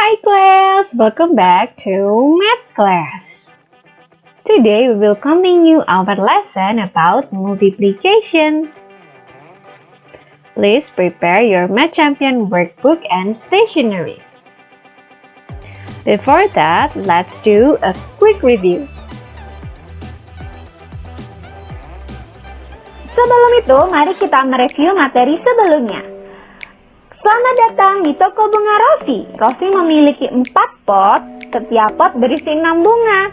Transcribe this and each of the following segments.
Hi class, welcome back to Math class. Today we will continue our lesson about multiplication. Please prepare your Math Champion workbook and stationeries. Before that, let's do a quick review. Sebelum itu, mari kita mereview materi sebelumnya. Selamat datang di toko bunga Rosi. Rosi memiliki 4 pot, setiap pot berisi 6 bunga.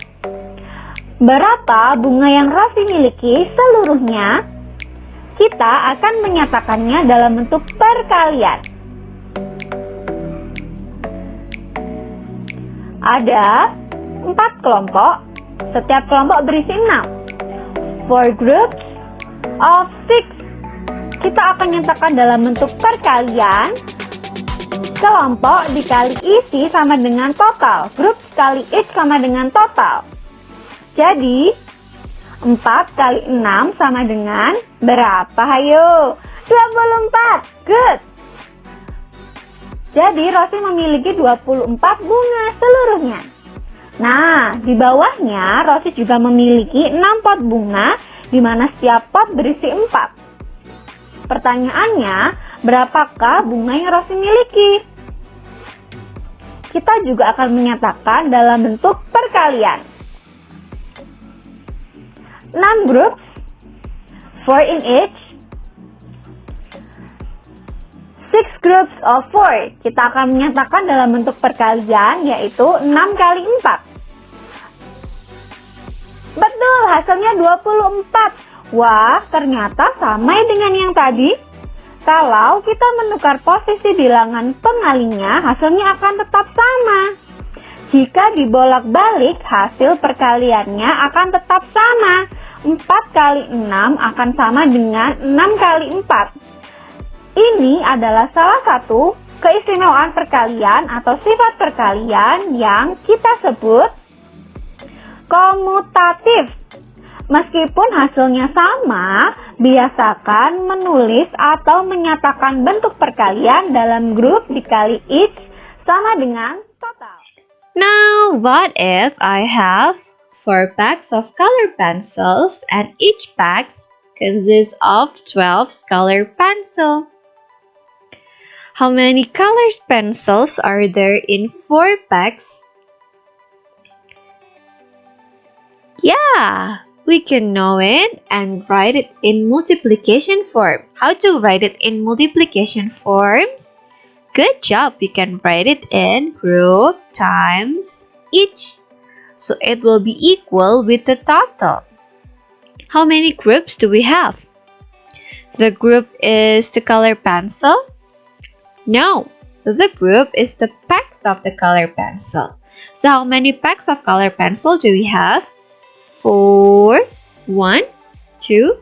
Berapa bunga yang Rosi miliki seluruhnya? Kita akan menyatakannya dalam bentuk perkalian. Ada 4 kelompok, setiap kelompok berisi 6. 4 groups of 6. Kita akan nyatakan dalam bentuk perkalian. Kelompok dikali isi sama dengan total. Grup kali each sama dengan total. Jadi 4 kali 6 sama dengan berapa? Hayo, 24. Good. Jadi Rosi memiliki 24 bunga seluruhnya. Nah, di bawahnya Rosi juga memiliki 6 pot bunga, di mana setiap pot berisi 4. Pertanyaannya, berapakah bunga yang Rosi miliki? Kita juga akan menyatakan dalam bentuk perkalian. 6 groups, 4 in each. 6 groups of 4. Kita akan menyatakan dalam bentuk perkalian, yaitu 6 kali 4. Betul, hasilnya 24. Wah, ternyata sama dengan yang tadi. Kalau kita menukar posisi bilangan pengalinya, hasilnya akan tetap sama. Jika dibolak-balik, hasil perkaliannya akan tetap sama. 4 kali 6 akan sama dengan 6 kali 4. Ini adalah salah satu keistimewaan perkalian atau sifat perkalian yang kita sebut komutatif. Meskipun hasilnya sama, biasakan menulis atau menyatakan bentuk perkalian dalam grup dikali each sama dengan total. Now, what if I have 4 packs of color pencils and each pack consists of 12 color pencil? How many color pencils are there in 4 packs? Yeah! We can know it and write it in multiplication form. How to write it in multiplication forms? Good job! You can write it in group times each. So it will be equal with the total. How many groups do we have? The group is the color pencil? No, the group is the packs of the color pencil. So how many packs of color pencil do we have? 4, 1, 2,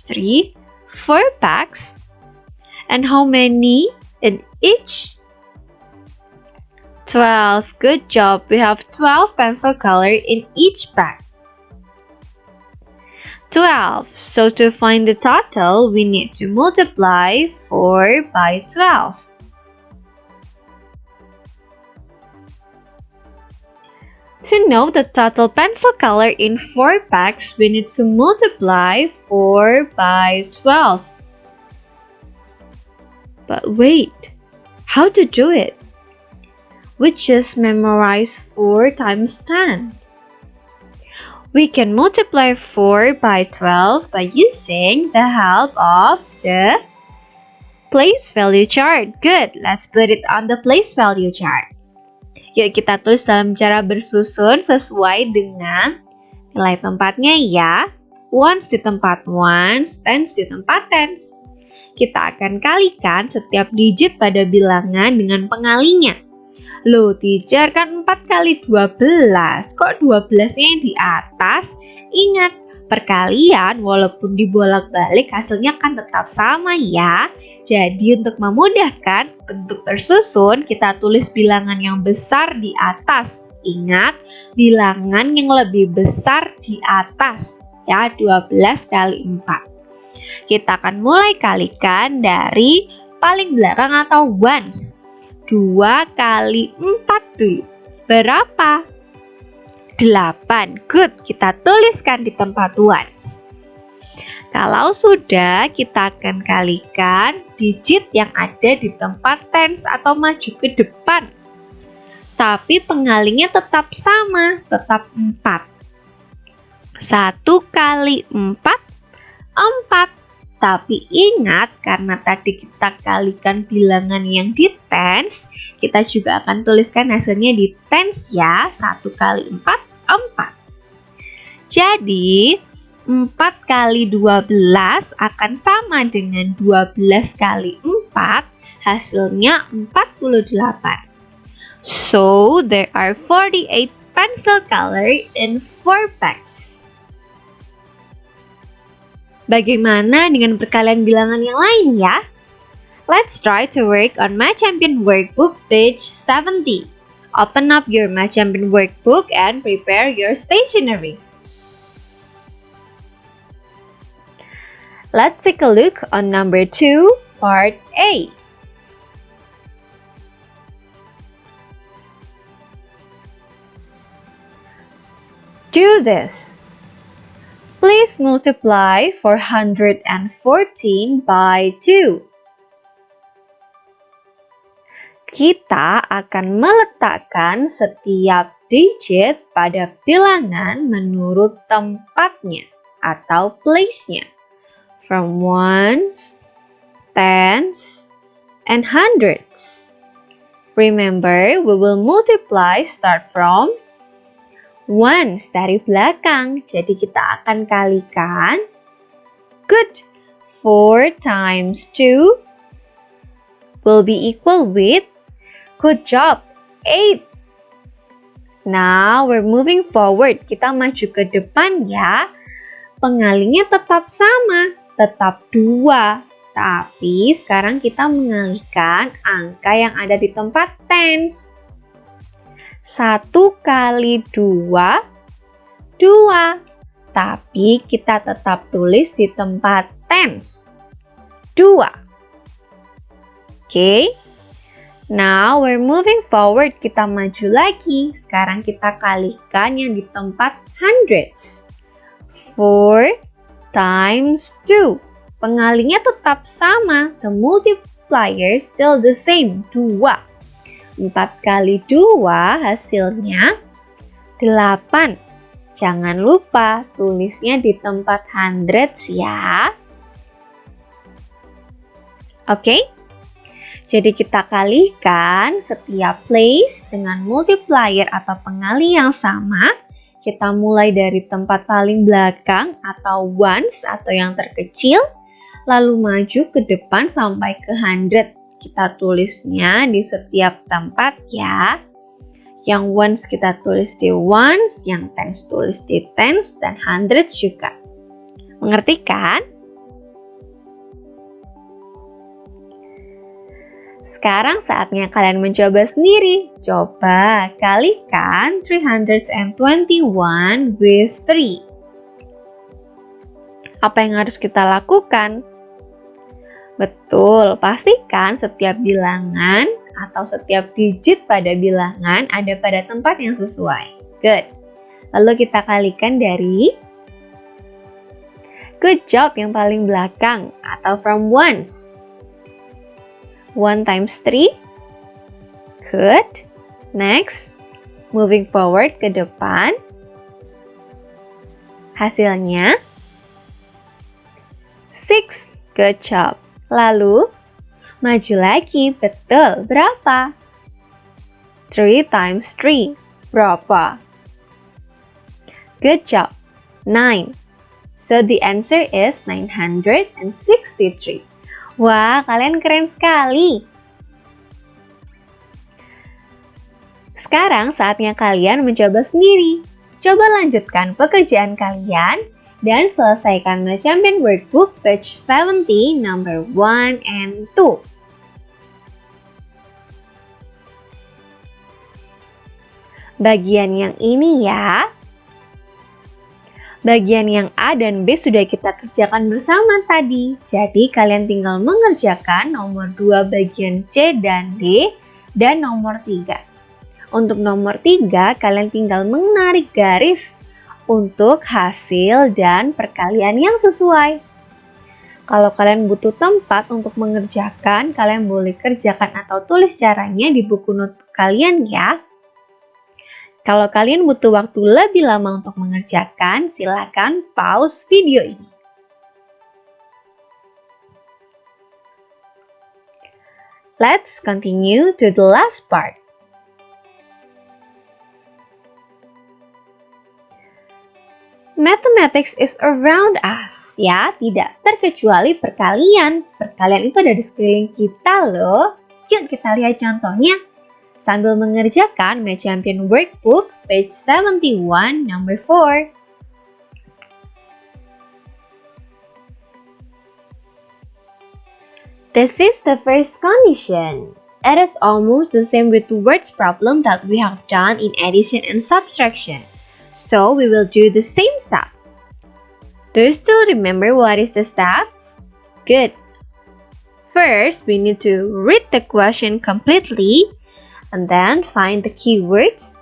3, 4 packs. And how many in each? 12. Good job. We have 12 pencil color in each pack. 12. So to find the total, we need to multiply 4 by 12. To know the total pencil color in 4 packs, we need to multiply 4 by 12. But wait, how to do it? We just memorize 4 times 10. We can multiply 4 by 12 by using the help of the place value chart. Good, let's put it on the place value chart. Yuk kita tulis dalam cara bersusun sesuai dengan nilai tempatnya ya. Ones di tempat ones, tens di tempat tens. Kita akan kalikan setiap digit pada bilangan dengan pengalinya. Loh teacher, kan 4 kali 12. Kok 12-nya yang di atas? Ingat, perkalian walaupun dibolak-balik hasilnya kan tetap sama ya. Jadi untuk memudahkan bentuk bersusun, kita tulis bilangan yang besar di atas. Ingat, bilangan yang lebih besar di atas. Ya, 12 kali 4. Kita akan mulai kalikan dari paling belakang atau ones. 2 kali 4 dulu. Berapa? 8. Good, kita tuliskan di tempat ones. Kalau sudah, kita akan kalikan digit yang ada di tempat tens atau maju ke depan. Tapi pengalingnya tetap sama, tetap 4. 1 kali 4, 4. Tapi ingat, karena tadi kita kalikan bilangan yang di tens, kita juga akan tuliskan hasilnya di tens ya. 1 kali 4, 4. Jadi, 4 kali 12 akan sama dengan 12 kali 4, hasilnya 48. So, there are 48 pencil color in 4 packs. Bagaimana dengan perkalian bilangan yang lain ya? Let's try to work on Math Champion Workbook page 70. Open up your Math Champion Workbook and prepare your stationeries. Let's take a look on number 2, part A. Do this. Please multiply 414 by 2. Kita akan meletakkan setiap digit pada bilangan menurut tempatnya atau place-nya. From ones, tens, and hundreds. Remember, we will multiply start from ones dari belakang. Jadi kita akan kalikan. Good. 4 times 2 will be equal with, good job, 8. Now we're moving forward. Kita maju ke depan ya. Pengalingnya tetap sama, tetap 2. Tapi sekarang kita mengalihkan angka yang ada di tempat tens. 1 kali 2, 2. Tapi kita tetap tulis di tempat tens. 2. Okay. Now we're moving forward. Kita maju lagi. Sekarang kita kalikan yang di tempat hundreds. 4 times 2. Pengalingnya tetap sama. The multiplier still the same. 2. 4 kali 2 hasilnya 8. Jangan lupa tulisnya di tempat hundreds ya. Oke? Jadi kita kalikan setiap place dengan multiplier atau pengali yang sama. Kita mulai dari tempat paling belakang atau ones atau yang terkecil. Lalu maju ke depan sampai ke 100. Kita tulisnya di setiap tempat ya. Yang ones kita tulis di ones, yang tens tulis di tens, dan hundreds juga. Mengerti kan? Sekarang saatnya kalian mencoba sendiri. Coba kalikan 321 with 3. Apa yang harus kita lakukan? Betul, pastikan setiap bilangan atau setiap digit pada bilangan ada pada tempat yang sesuai. Good. Lalu kita kalikan dari good job yang paling belakang atau from ones. 1 times 3. Good. Next. Moving forward ke depan. Hasilnya 6. Good job. Lalu, maju lagi. Betul. Berapa? 3 times 3. Berapa? Good job. 9. So, the answer is 963. Wah, kalian keren sekali. Sekarang saatnya kalian mencoba sendiri. Coba lanjutkan pekerjaan kalian dan selesaikan Math Champion Workbook page 70 number 1 and 2. Bagian yang ini ya. Bagian yang A dan B sudah kita kerjakan bersama tadi. Jadi kalian tinggal mengerjakan nomor 2 bagian C dan D dan nomor 3. Untuk nomor 3, kalian tinggal menarik garis untuk hasil dan perkalian yang sesuai. Kalau kalian butuh tempat untuk mengerjakan, kalian boleh kerjakan atau tulis caranya di buku notebook kalian ya. Kalau kalian butuh waktu lebih lama untuk mengerjakan, silakan pause video ini. Let's continue to the last part. Mathematics is around us, ya, tidak terkecuali perkalian. Perkalian itu ada di sekeliling kita loh. Yuk kita lihat contohnya. Sambil mengerjakan Math Champion Workbook, page 71, number 4. This is the first condition. It is almost the same with the words problem that we have done in addition and subtraction. So we will do the same step. Do you still remember what is the steps? Good. First, we need to read the question completely and then find the keywords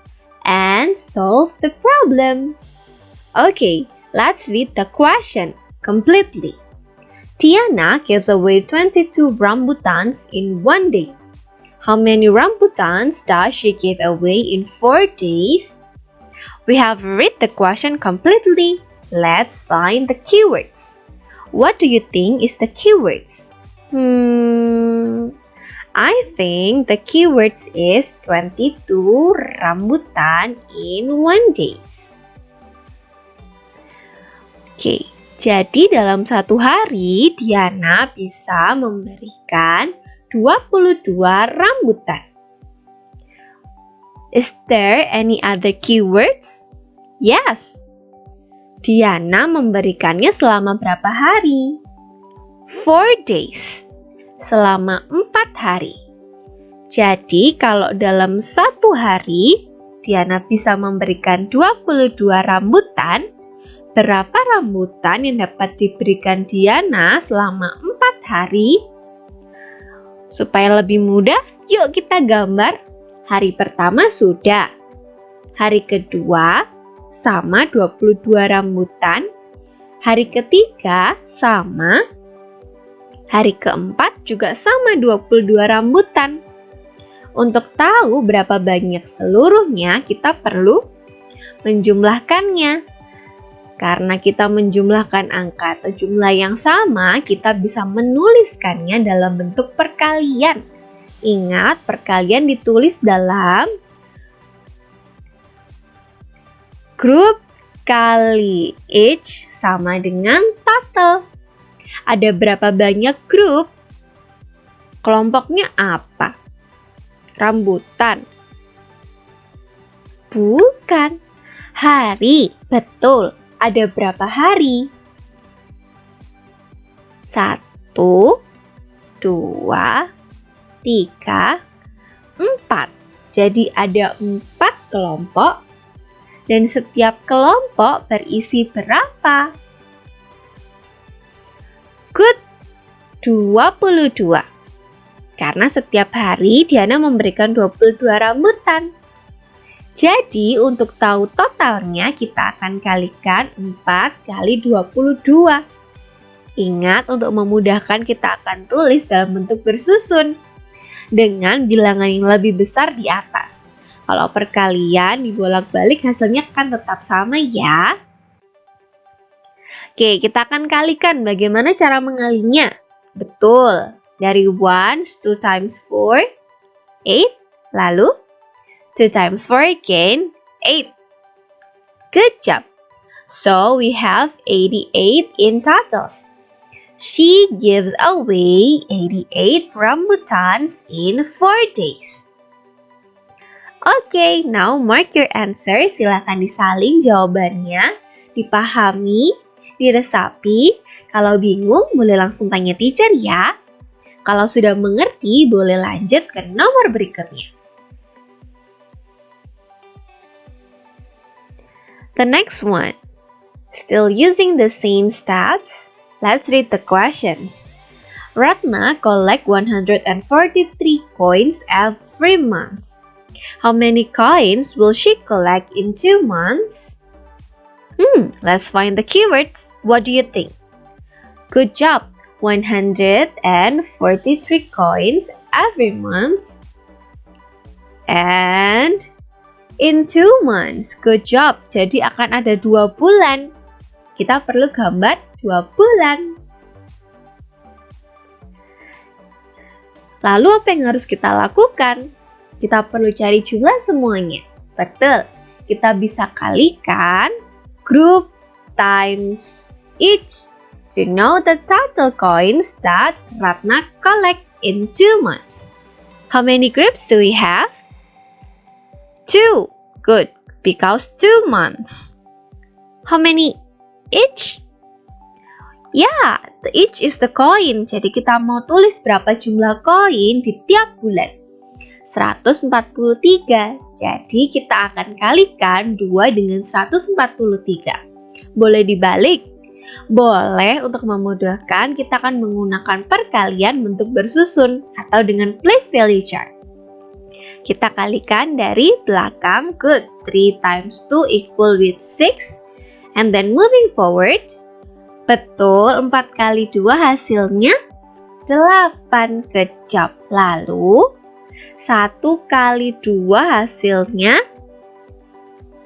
and solve the problems. Okay, let's read the question completely. Tiana gives away 22 rambutans in one day. How many rambutans does she give away in 4 days? We have read the question completely. Let's find the keywords. What do you think is the keywords? I think the keywords is 22 rambutan in 1 days. Okay, jadi dalam satu hari Diana bisa memberikan 22 rambutan. Is there any other keywords? Yes. Diana memberikannya selama berapa hari? 4 days. Selama 4 hari. Jadi kalau dalam satu hari Diana bisa memberikan 22 rambutan, berapa rambutan yang dapat diberikan Diana selama 4 hari? Supaya lebih mudah, yuk kita gambar. Hari pertama sudah. Hari kedua sama 22 rambutan. Hari ketiga sama. Hari keempat juga sama 22 rambutan. Untuk tahu berapa banyak seluruhnya, kita perlu menjumlahkannya. Karena kita menjumlahkan angka atau jumlah yang sama, kita bisa menuliskannya dalam bentuk perkalian. Ingat, perkalian ditulis dalam grup kali each sama dengan total. Ada berapa banyak grup? Kelompoknya apa? Rambutan? Bukan. Hari, betul. Ada berapa hari? 1, 2, 3, 4. Jadi ada 4 kelompok dan setiap kelompok berisi berapa? Good, 22. Karena setiap hari Diana memberikan 22 rambutan. Jadi untuk tahu totalnya kita akan kalikan 4 kali 22. Ingat, untuk memudahkan kita akan tulis dalam bentuk bersusun dengan bilangan yang lebih besar di atas. Kalau perkalian dibolak-balik hasilnya akan tetap sama ya. Oke, kita akan kalikan. Bagaimana cara mengalinya? Betul. Dari 1, 2 times 4, 8. Lalu 2 times 4 again, 8. Good job. So we have 88 in totals. She gives away 88 rambutans in 4 days. Okay, now mark your answer. Silakan disalin jawabannya, dipahami, diresapi. Kalau bingung, boleh langsung tanya teacher ya. Kalau sudah mengerti, boleh lanjut ke nomor berikutnya. The next one. Still using the same steps, let's read the questions. Ratna collect 143 coins every month. How many coins will she collect in 2 months? Let's find the keywords. What do you think? Good job! 143 coins every month. And in 2 months. Good job! Jadi akan ada 2 bulan. Kita perlu gambar 2 bulan. Lalu apa yang harus kita lakukan? Kita perlu cari jumlah semuanya. Betul, kita bisa kalikan group times each to know the total coins that Ratna collect in 2 months. How many groups do we have? 2. Good, because 2 months. How many each? Ya, the each is the coin. Jadi kita mau tulis berapa jumlah koin di tiap bulan. 143. Jadi kita akan kalikan 2 dengan 143. Boleh dibalik? Boleh. Untuk memudahkan, kita akan menggunakan perkalian bentuk bersusun atau dengan place value chart. Kita kalikan dari belakang. Good. 3 times 2 equal with 6. And then moving forward. Betul, 4 kali 2 hasilnya 8. Good job. Lalu 1 kali 2 hasilnya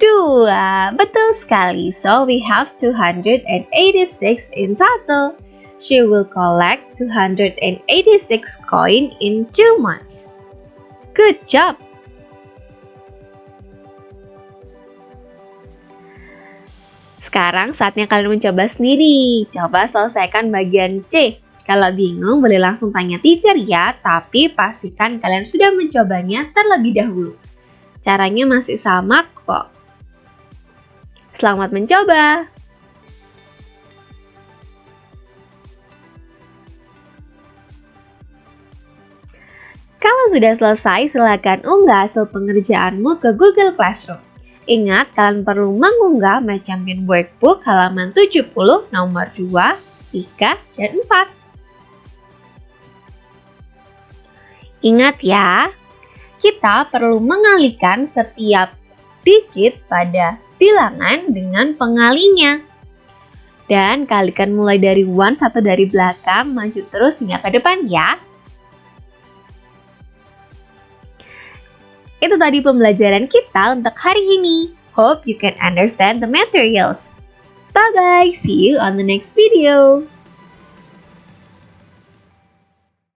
2. Betul sekali. So we have 286 in total. She will collect 286 coin in 2 months. Good job. Sekarang saatnya kalian mencoba sendiri. Coba selesaikan bagian C. Kalau bingung boleh langsung tanya teacher ya, tapi pastikan kalian sudah mencobanya terlebih dahulu. Caranya masih sama kok. Selamat mencoba! Kalau sudah selesai, silakan unggah hasil pengerjaanmu ke Google Classroom. Ingat, kalian perlu mengunggah My Champion Workbook halaman 70 nomor 2, 3, dan 4. Ingat ya, kita perlu mengalihkan setiap digit pada bilangan dengan pengalinya. Dan kalikan mulai dari 1 satu dari belakang, maju terus hingga ke depan ya. Itu tadi pembelajaran kita untuk hari ini. Hope you can understand the materials. Bye-bye. See you on the next video.